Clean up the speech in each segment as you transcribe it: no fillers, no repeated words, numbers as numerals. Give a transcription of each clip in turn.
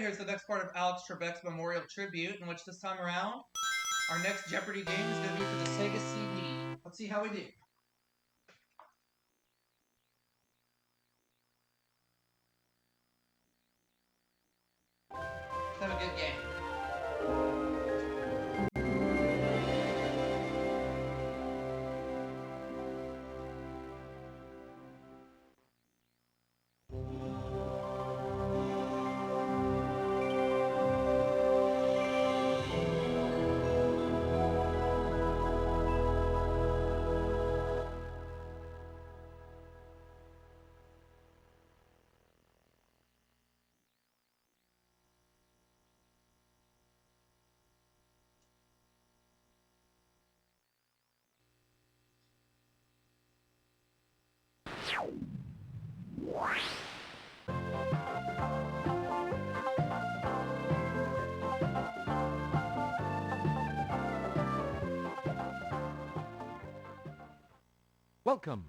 here's the next part of Alex Trebek's Memorial Tribute, in which this time around, our next Jeopardy game is going to be for the Sega CD. Let's see how we do. Let's have a good game. Welcome.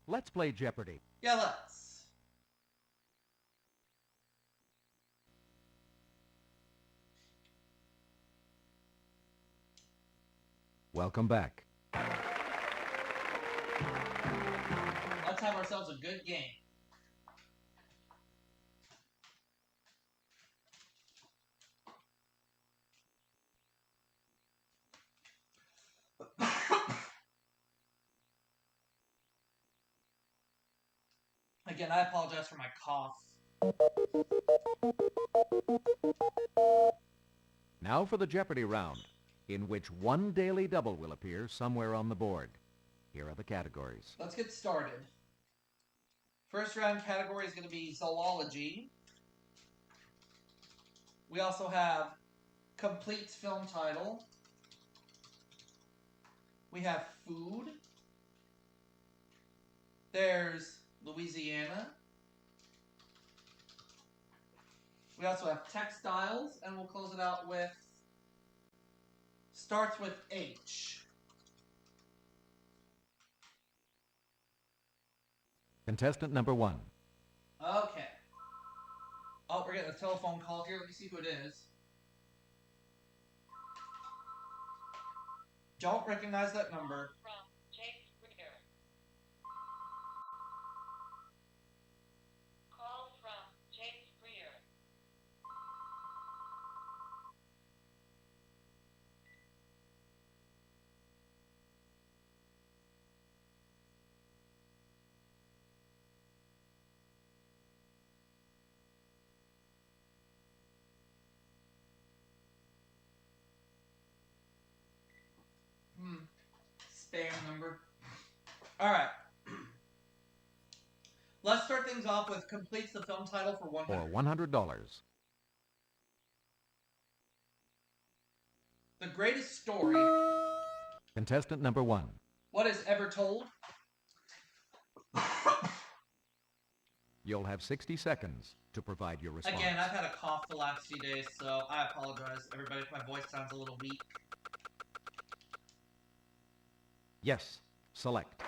Let's play Jeopardy. Yeah, let's. Welcome back. Let's have ourselves a good game. Again, I apologize for my cough. Now for the Jeopardy round, in which one daily double will appear somewhere on the board. Here are the categories. Let's get started. First round category is going to be zoology. We also have complete film title. We have food. There's Louisiana. We also have textiles, and we'll close it out with, starts with H. Contestant number 1. Okay. Oh, we're getting a telephone call here. Let me see who it is. Don't recognize that number. From Shakespeare. Call from Shakespeare. Spam number. Alright. Let's start things off with completes the film title for For $100. $100. The greatest story. Contestant number 1. What is ever told? You'll have 60 seconds to provide your response. Again, I've had a cough the last few days, so I apologize, everybody, if my voice sounds a little weak. Yes. Select.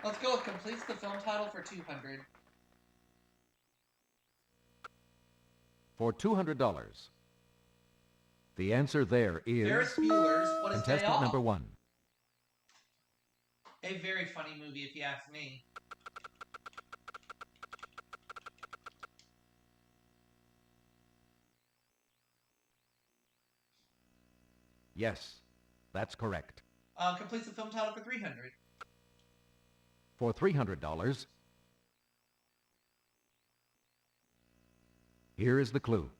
Let's go with completes the film title for $200. For $200. The answer there is... Ferris Bueller's What is Day Contestant Off? number 1. A very funny movie, if you ask me. Yes. That's correct. Completes the film title for $300. For $300, here is the clue.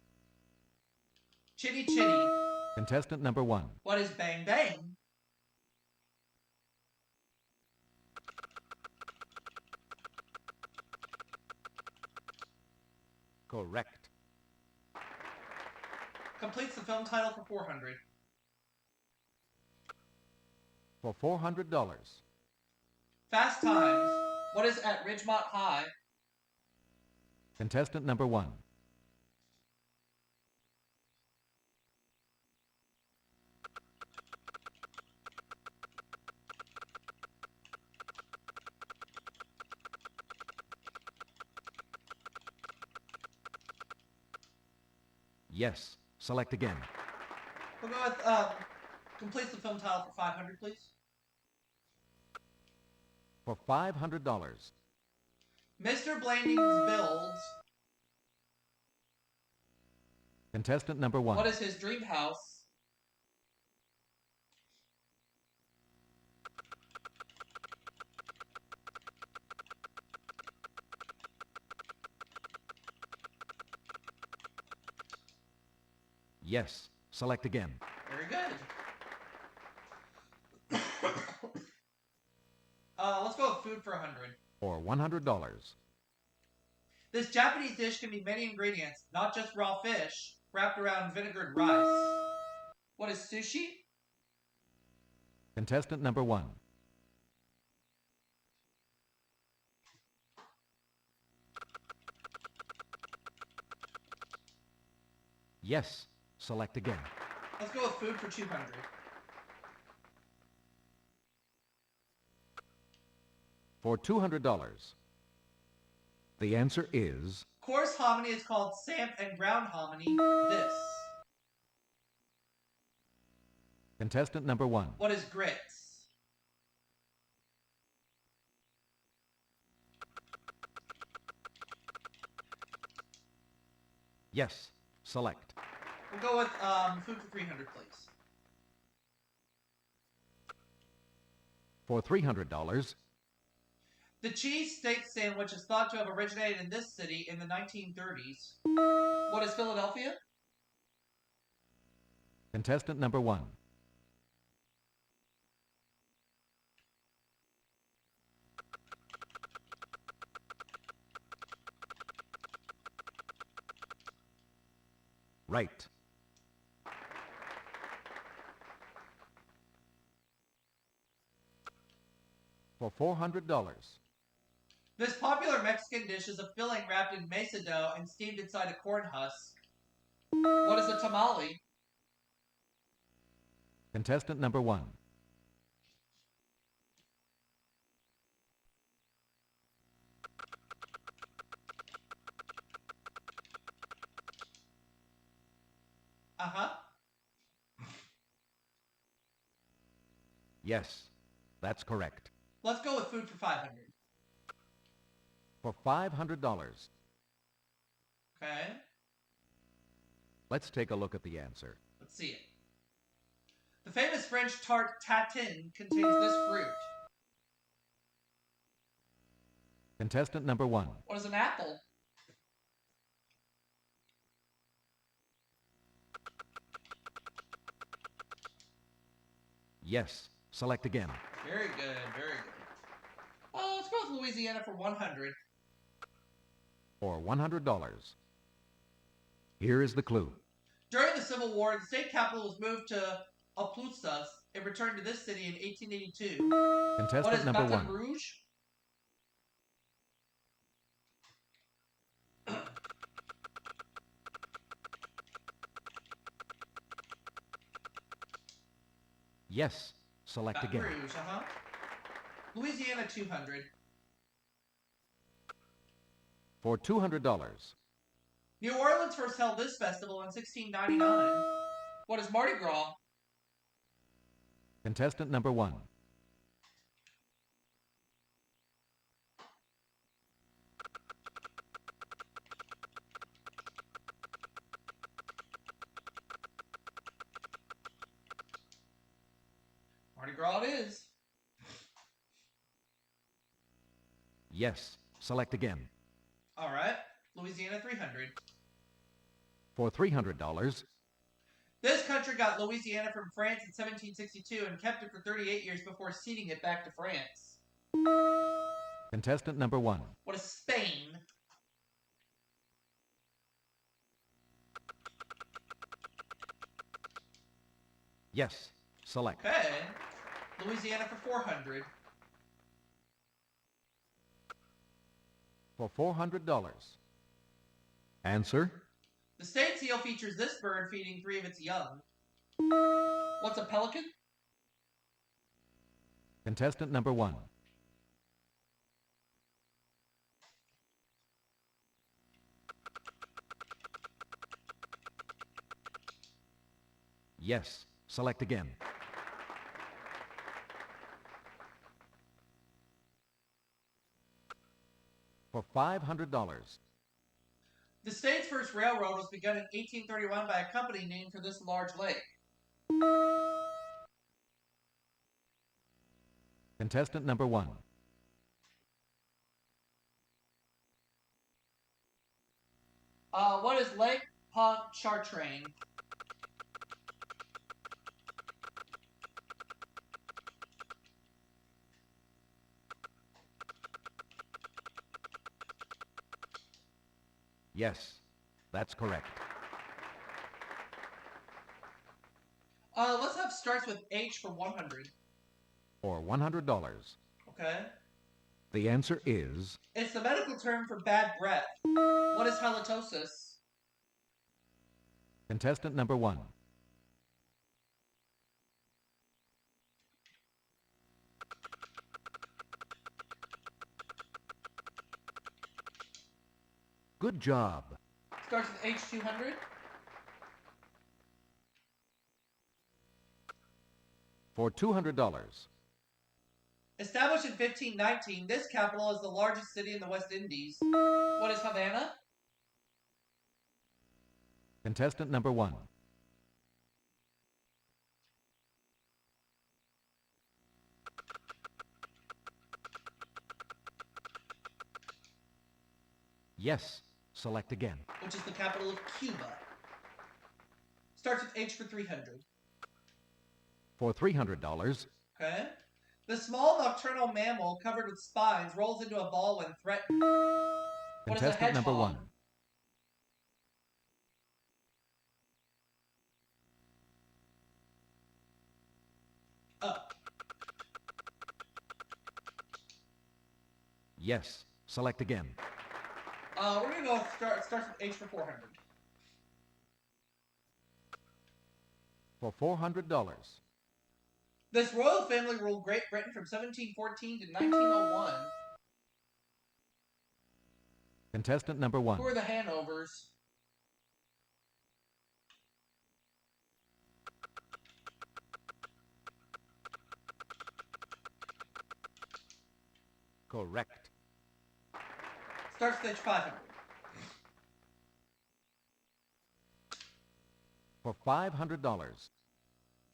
Chitty Chitty. Contestant number 1. What is Bang Bang? Correct. Completes the film title for $400. For $400. Fast Times. What is at Ridgemont High? Contestant number 1. Yes. Select again. We'll go with completes the film title for 500, please. For $500. Mr. Blanding's builds. Contestant number 1. What is his dream house? Yes. Select again. Very good. Let's go with food for 100. For $100. This Japanese dish can be many ingredients, not just raw fish, wrapped around vinegared rice. What is sushi? Contestant number 1. Yes. Select again. Let's go with food for 200. For $200. The answer is Coarse hominy is called samp and ground hominy. This. contestant number 1. What is grits? Yes. Select. We'll go with food for 300, please. For $300. The cheese steak sandwich is thought to have originated in this city in the 1930s. What is Philadelphia? Contestant number 1. Right. For $400. This popular Mexican dish is a filling wrapped in mesa dough and steamed inside a corn husk. What is a tamale? Contestant number 1. Uh-huh. Yes, that's correct. Let's go with food for 500. For $500. Okay. Let's take a look at the answer. Let's see it. The famous French tart tatin contains this fruit. Contestant number 1. What is an apple? Yes. Select again. Very good, very good. Let's go with Louisiana for 100. For $100. Here is the clue. During the Civil War, the state capital was moved to Opelousas. It returned to this city in 1882. What Contestant is number Baton 1. Rouge? Yes. Select Baton again. Rouge, uh-huh. Louisiana 200. For $200. New Orleans first held this festival in 1699. What is Mardi Gras? Contestant number 1. Mardi Gras it is. Yes. Select again. All right. Louisiana 300. For $300. This country got Louisiana from France in 1762 and kept it for 38 years before ceding it back to France. Contestant number 1. What is Spain? Yes. Select. Okay. Louisiana for 400. For $400. Answer. The state seal features this bird feeding 3 of its young. What's a pelican? Contestant number 1. Yes. Select again. For $500. The state's first railroad was begun in 1831 by a company named for this large lake. Contestant number 1. What is Lake Pontchartrain? Yes. That's correct. Let's have starts with H for 100. For $100. Okay. The answer is It's the medical term for bad breath. What is halitosis? contestant number 1. Good job. Starts with H200. For $200. Established in 1519, this capital is the largest city in the West Indies. What is Havana? Contestant number 1. Yes. Select again. Which is the capital of Cuba. Starts with H for 300. For $300. Okay. The small nocturnal mammal covered with spines rolls into a ball when threatened. What is a Contestant number hedgehog? 1. Up. Yes. Select again. We're gonna go starts with H for 400. For $400. This royal family ruled Great Britain from 1714 to 1901. Contestant number 1. Who are the Hanovers? Correct. Starts with H 500. For $500.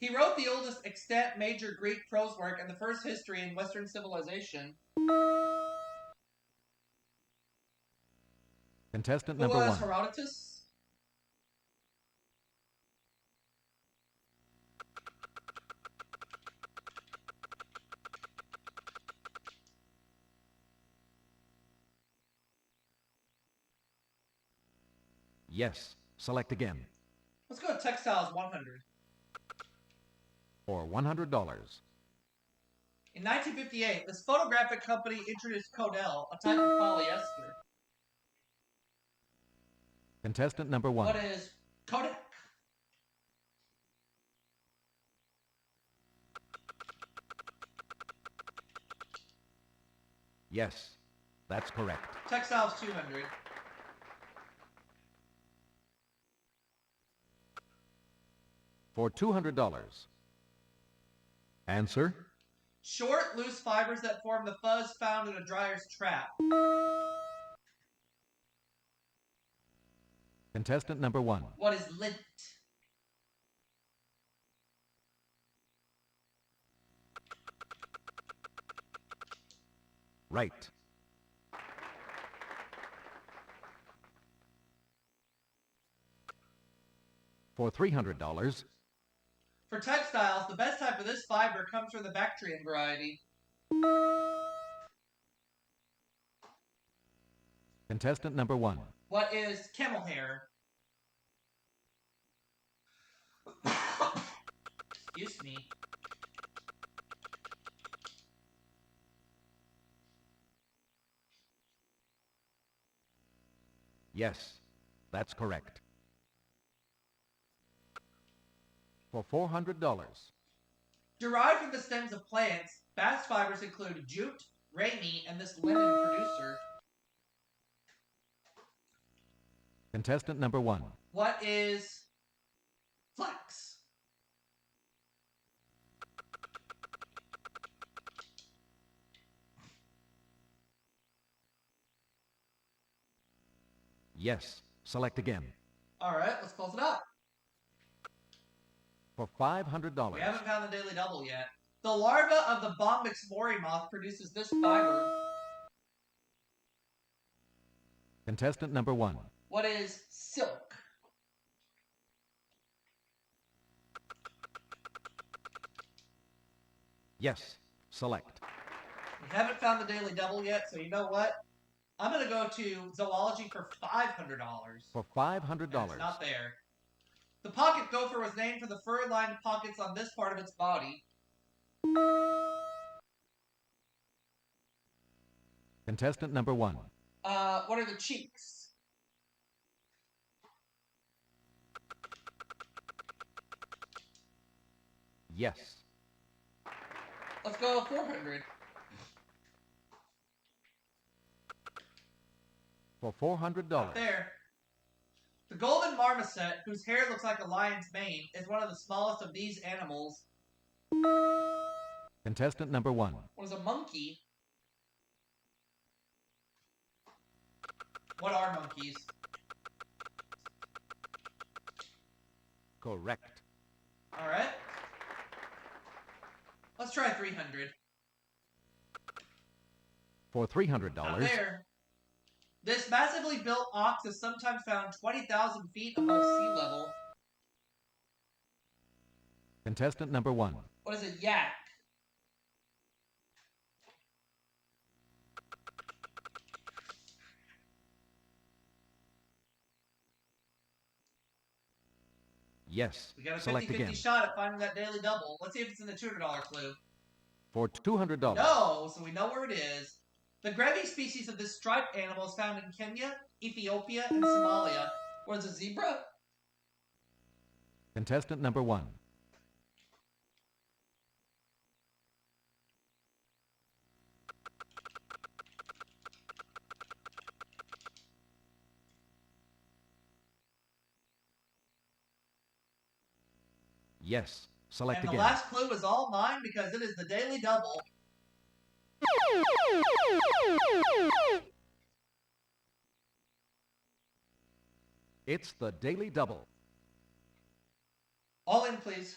He wrote the oldest extant major Greek prose work and the first history in Western civilization. Contestant Who number was 1. Herodotus? Yes. Select again. Let's go to textiles 100. For $100. In 1958, this photographic company introduced Codel, a type of polyester. Contestant number 1. What is Kodak? Yes. That's correct. Textiles 200. For $200. Answer? Short, loose fibers that form the fuzz found in a dryer's trap. Contestant number 1. What is lint? Right. For $300. For textiles, the best type of this fiber comes from the Bactrian variety. Contestant number 1. What is camel hair? Excuse me. Yes. That's correct. For $400. Derived from the stems of plants, bast fibers include jute, ramie, and this linen producer. Contestant number 1. What is flax? Yes. Select again. All right, let's close it up. For $500. We haven't found the daily double yet. The larva of the Bombyx mori moth produces this fiber. Contestant number 1. What is silk? Yes. Select. We haven't found the daily double yet, so you know what? I'm going to go to zoology for $500. For $500. It's not there. The pocket gopher was named for the fur-lined pockets on this part of its body. Contestant number 1. What are the cheeks? Yes. Let's go 400. For $400. Not there. The golden marmoset, whose hair looks like a lion's mane, is one of the smallest of these animals. Contestant number 1. What is a monkey? What are monkeys? Correct. All right. Let's try 300. For $300. Not there. This massively built ox is sometimes found 20,000 feet above sea level. Contestant number 1. What is a yak? Yes. We got a Select 50-50 again. shot at finding that daily double. Let's see if it's in the $200 clue. For $200. No, so we know where it is. The Grevy's species of this striped animal is found in Kenya, Ethiopia, and Somalia. What is a zebra? Contestant number 1. Yes. Select And the again. last clue is all mine because it is the daily double. It's the Daily Double. All in, please.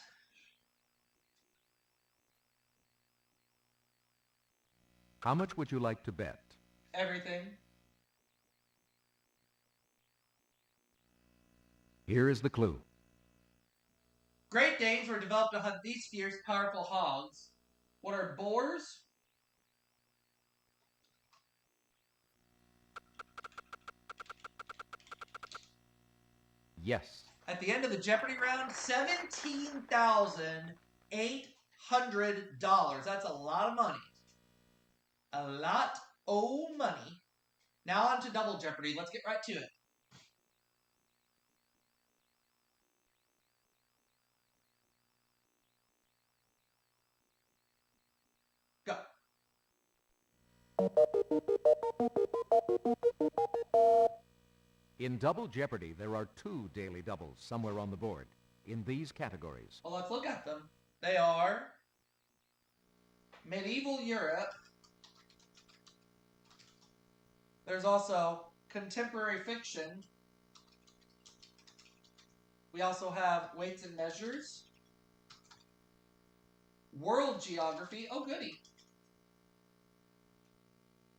How much would you like to bet? Everything. Here is the clue. Great Danes were developed to hunt these fierce, powerful hogs. What are boars? Yes. At the end of the Jeopardy round, $17,800. That's a lot of money. A lot of money. Now on to Double Jeopardy. Let's get right to it. Go. In Double Jeopardy, there are 2 daily doubles somewhere on the board in these categories. Well, let's look at them. They are medieval Europe. There's also contemporary fiction. We also have weights and measures. World geography. Oh, goody.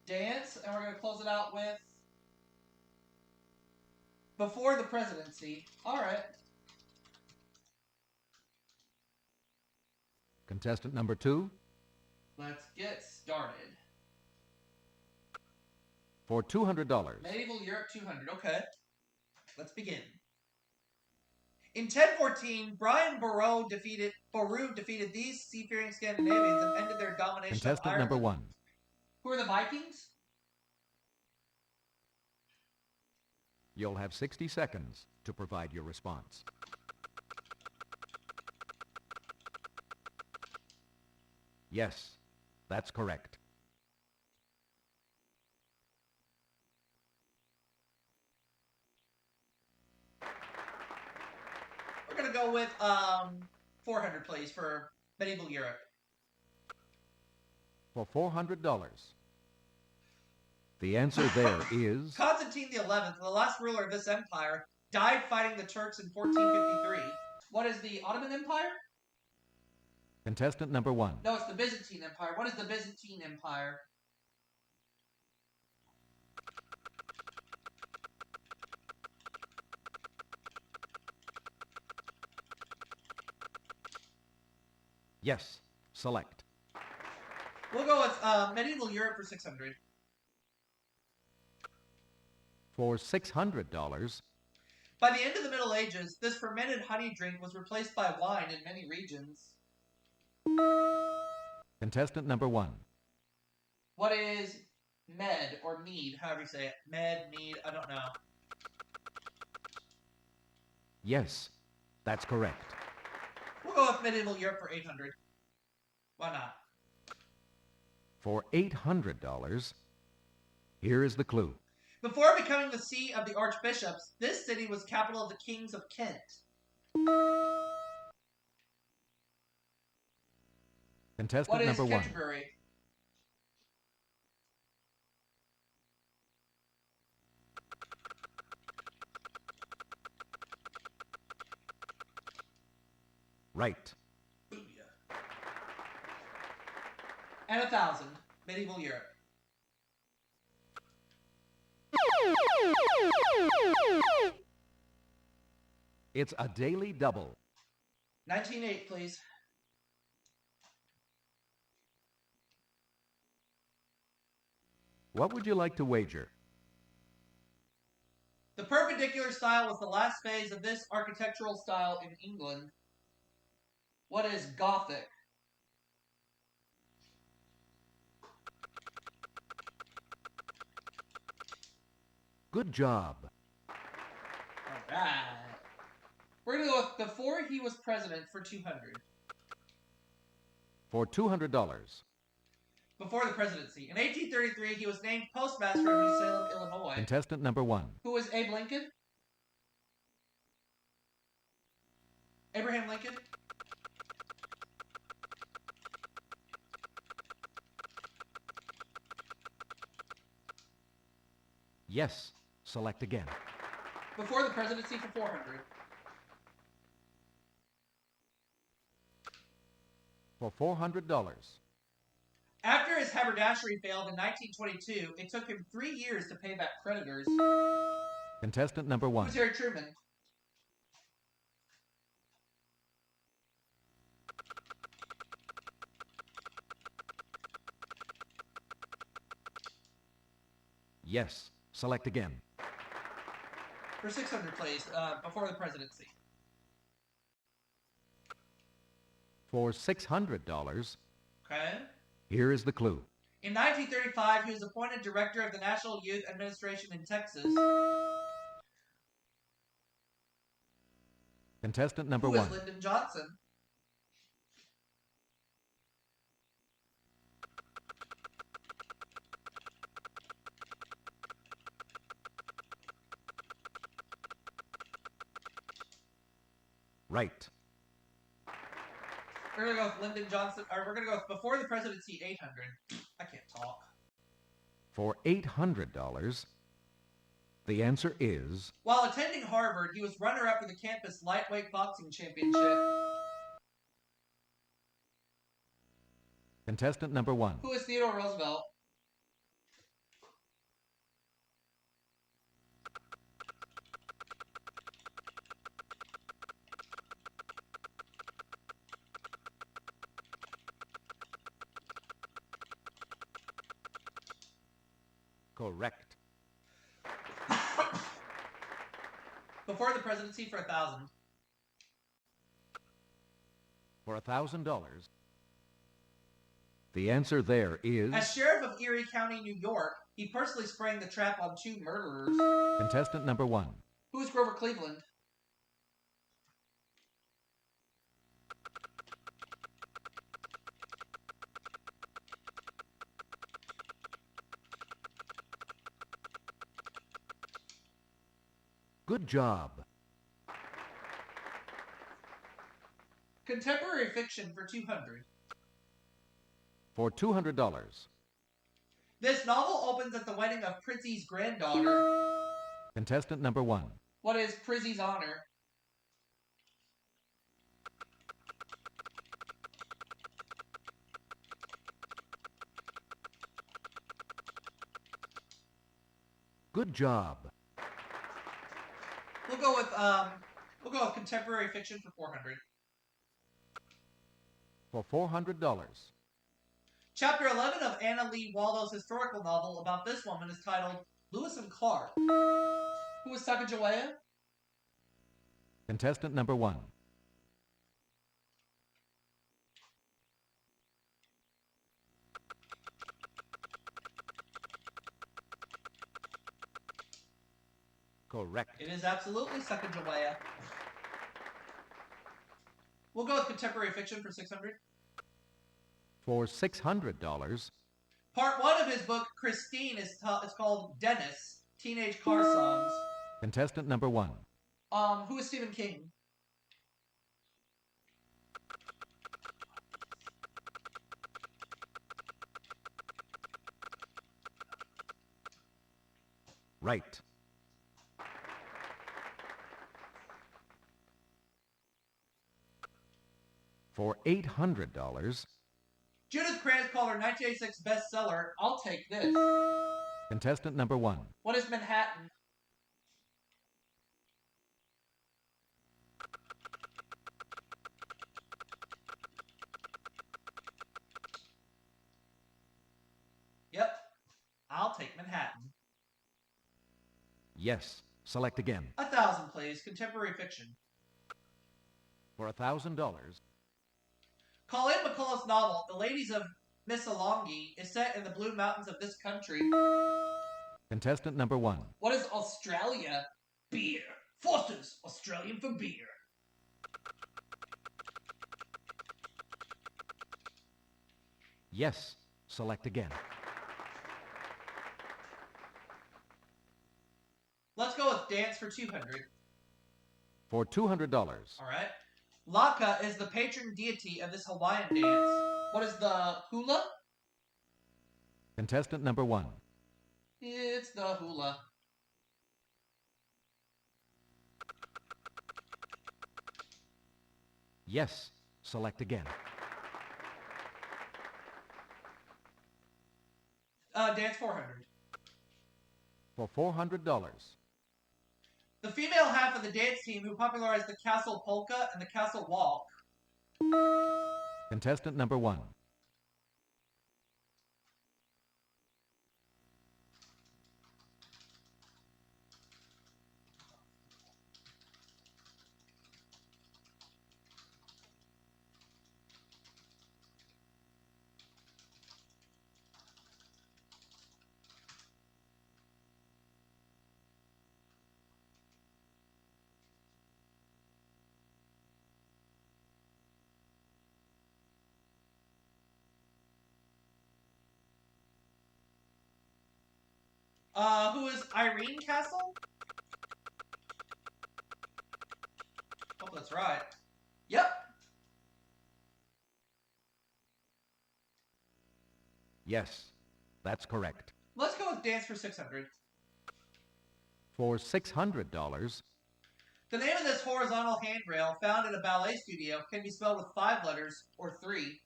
Dance. And we're going to close it out with before the presidency. All right. Contestant number 2. Let's get started. For $200. Medieval Europe 200. Okay. Let's begin. In 1014, Brian Boru defeated these seafaring Scandinavians and ended their domination of Contestant Ireland. number 1. Who are the Vikings? You'll have 60 seconds to provide your response. Yes, that's correct. We're going to go with 400, please, for medieval Europe. For $400. The answer there is Constantine the 11th, the last ruler of this empire, died fighting the Turks in 1453. What is the Ottoman Empire? contestant number 1. No, it's the Byzantine Empire. What is the Byzantine Empire? Yes, select. We'll go with medieval Europe for 600. For $600, By the end of the Middle Ages, this fermented honey drink was replaced by wine in many regions. contestant number 1. What is med or mead, however you say it? Med, mead, I don't know. Yes, that's correct. We'll go with medieval Europe for 800. Why not? For $800, here is the clue. Before becoming the seat of the archbishops, this city was capital of the kings of Kent. Contestant What is number 1. Canterbury? Right. Booyah. And 1,000. Medieval Europe. It's a daily double. 1908, please. What would you like to wager? The perpendicular style was the last phase of this architectural style in England. What is Gothic? Good job. Alright. We're going to go with before he was president for 200. For $200. Before the presidency. In 1833, he was named postmaster of New Salem, Illinois. Contestant number 1. Who was Abe Lincoln? Abraham Lincoln? Yes, select again. Before the presidency for 400. For $400. After his haberdashery failed in 1922, it took him 3 years to pay back creditors. Contestant number 1. Who's Harry Truman? Yes, select again. For 600, please. Before the presidency. For $600, Okay. here is the clue. In 1935, he was appointed director of the National Youth Administration in Texas. Contestant number Who is 1. Lyndon Johnson? Right. We're going to go with Lyndon Johnson, or we're going to go with before the presidency, 800. I can't talk. For $800, the answer is While attending Harvard, he was runner-up for the campus lightweight boxing championship. contestant number 1. Who is Theodore Roosevelt? Correct. Before the presidency for 1,000. For $1,000, the answer there is As sheriff of Erie County, New York, he personally sprang the trap on 2 murderers. contestant number 1. Who is Grover Cleveland? Good job. Contemporary fiction for 200. For $200, This novel opens at the wedding of Prizzy's granddaughter. Contestant number 1. What is Prizzy's honor? Good job. We'll go with contemporary fiction for 400. For $400. Chapter 11 of Anna Lee Waldo's historical novel about this woman is titled Lewis and Clark. Who is Sacagawea? Contestant number 1. Correct. It is absolutely Sacagawea. We'll go with contemporary fiction for 600. For $600. Part 1 of his book, Christine, is called Dennis, Teenage Car Songs. Contestant number 1. Who is Stephen King? Right. For $800. Judith Krantz called her 1986 bestseller, I'll Take This. Contestant number 1. What is Manhattan? Yep, I'll take Manhattan. Yes. Select again. 1,000, please. Contemporary fiction. For $1,000. Colleen McCullough's novel, The Ladies of Missolonghi, is set in the Blue Mountains of this country. Contestant number 1. What is Australia? Beer. Foster's, Australian for beer. Yes. Select again. Let's go with dance for 200. For $200. All right. Laka is the patron deity of this Hawaiian dance. What is the hula? Contestant number 1. It's the hula. Yes. Select again. Dance 400. For $400. The female half of the dance team who popularized the castle polka and the castle walk. Contestant number 1. Who is Irene Castle? Hope that's right. Yep. Yes. That's correct. Let's go with dance for 600. For $600. The name of this horizontal handrail found in a ballet studio can be spelled with 5 letters or 3.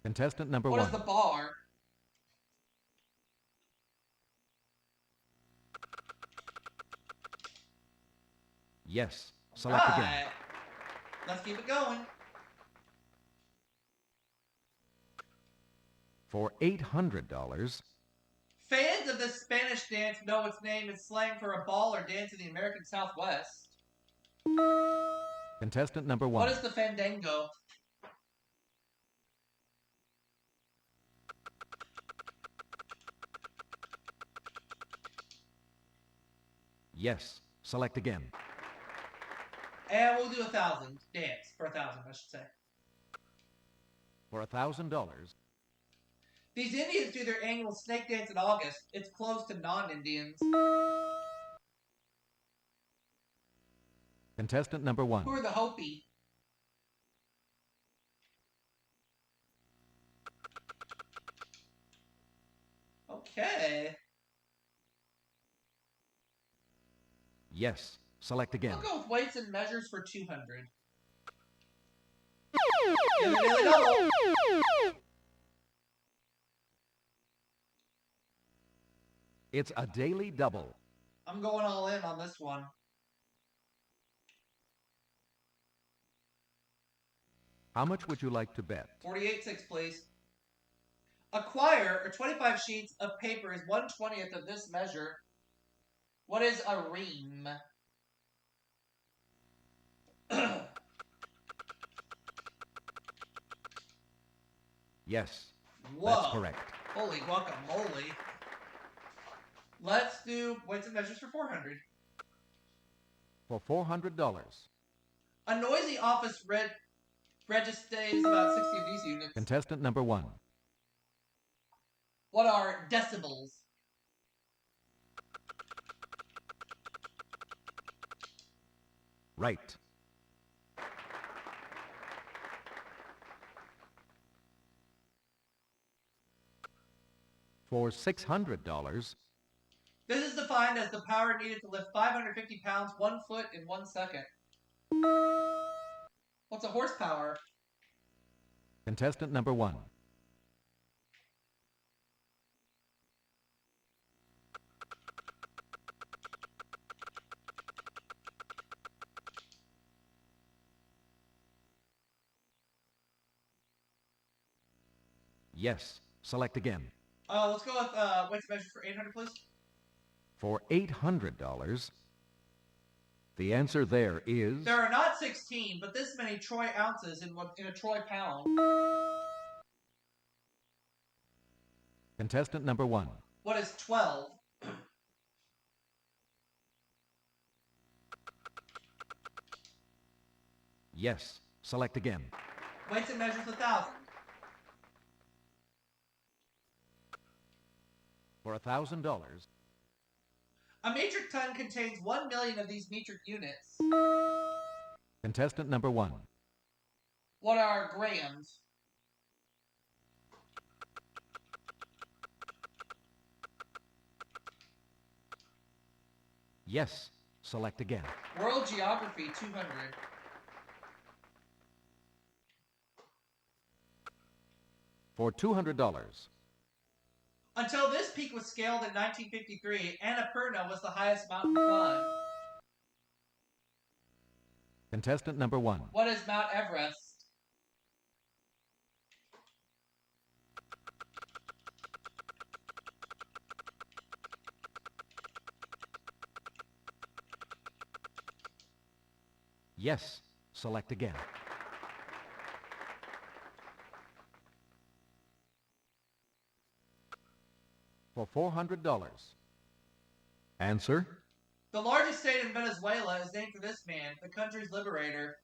Contestant number What 1. is the bar? Yes. Select again. Right. Let's keep it going. For $800. Fans of this Spanish dance know its name is slang for a ball or dance in the American Southwest. Contestant number 1. What is the fandango? Yes. Select again. And we'll do 1,000. Dance for 1,000, I should say. For $1,000. These Indians do their annual snake dance in August. It's closed to non-Indians. Contestant number 1. Who are the Hopi? Okay. Yes. Select again. We'll go with weights and measures for 200. Get a daily double. It's a daily double. I'm going all in on this one. How much would you like to bet? 48.6, please. A quire, or 25 sheets of paper, is 1/20th of this measure. What is a ream? Yes. Whoa. That's correct. Holy guacamole. Let's do weights and measures for 400. For $400. A noisy office registers about 60 of these units. Contestant number 1. What are decibels? Right. For $600. This is defined as the power needed to lift 550 pounds 1 foot in 1 second. What's a horsepower? Contestant number 1. Yes. Select again. Let's go with weights and measures for 800, please. For $800. The answer there is... There are not 16, but this many troy ounces in a troy pound. Contestant number 1. What is 12? Yes. Select again. Weights and measures 1,000. For $1,000. A metric ton contains 1 million of these metric units. Contestant number 1. What are grams? Yes. Select again. World geography 200. For $200. Until this peak was scaled in 1953, Annapurna was the highest mountain climb. Contestant number 1. What is Mount Everest? Yes. Select again. For $400. Answer? The largest state in Venezuela is named for this man, the country's liberator.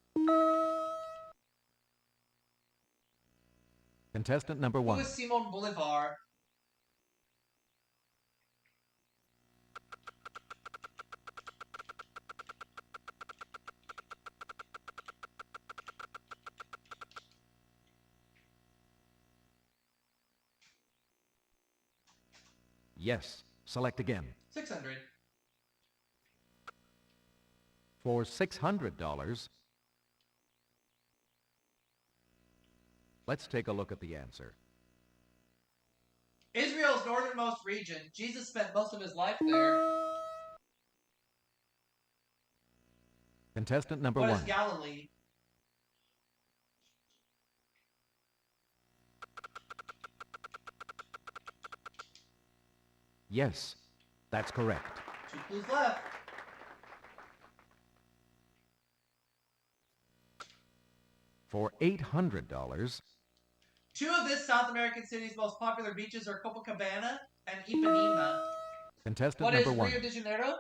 Contestant number Who 1. is Simon Bolivar? Yes. Select again. 600. For $600. Let's take a look at the answer. Israel's northernmost region. Jesus spent most of his life there. Contestant number What 1. is Galilee? Yes. That's correct. 2 clues left. For $800. 2 of this South American city's most popular beaches are Copacabana and Ipanema. Contestant What is number 1. Rio de Janeiro?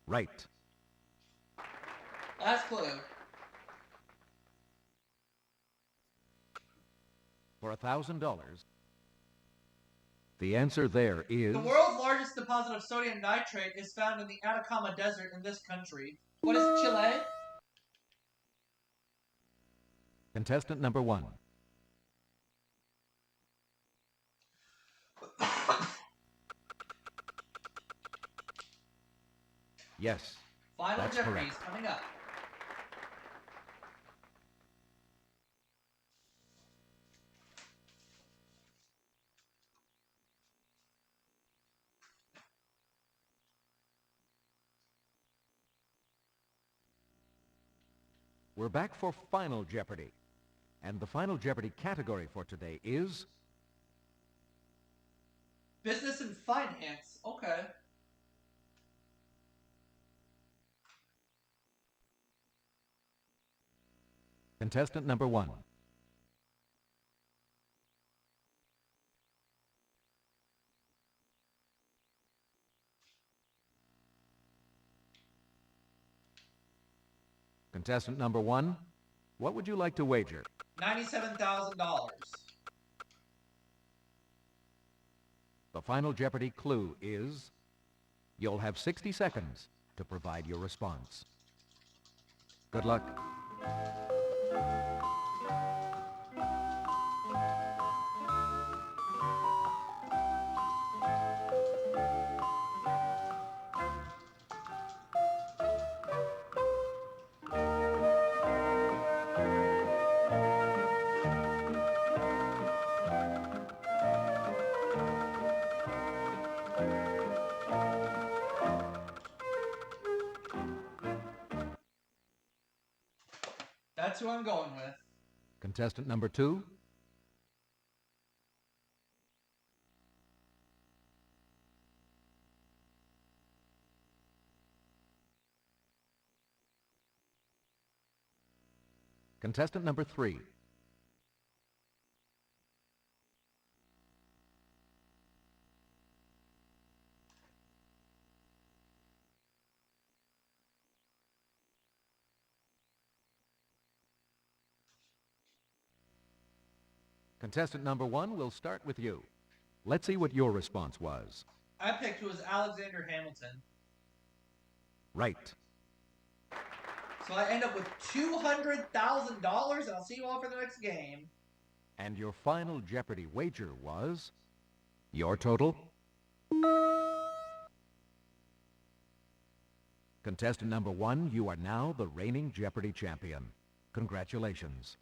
Right. Last clue. For $1,000. The answer there is... The world's largest deposit of sodium nitrate is found in the Atacama Desert in this country. What is Chile? Contestant number 1. Yes. Final That's Jeopardy is correct. coming up. We're back for Final Jeopardy. And the Final Jeopardy category for today is... Business and finance. Okay. Contestant number 1. Contestant number 1, what would you like to wager? $97,000. The Final Jeopardy clue is... You'll have 60 seconds to provide your response. Good luck. That's who I'm going with. Contestant number 2. Contestant number 3. Contestant number 1, we'll start with you. Let's see what your response was. I picked who was Alexander Hamilton. Right. So I end up with $200,000, and I'll see you all for the next game. And your Final Jeopardy wager was... Your total? Contestant number 1, you are now the reigning Jeopardy champion. Congratulations.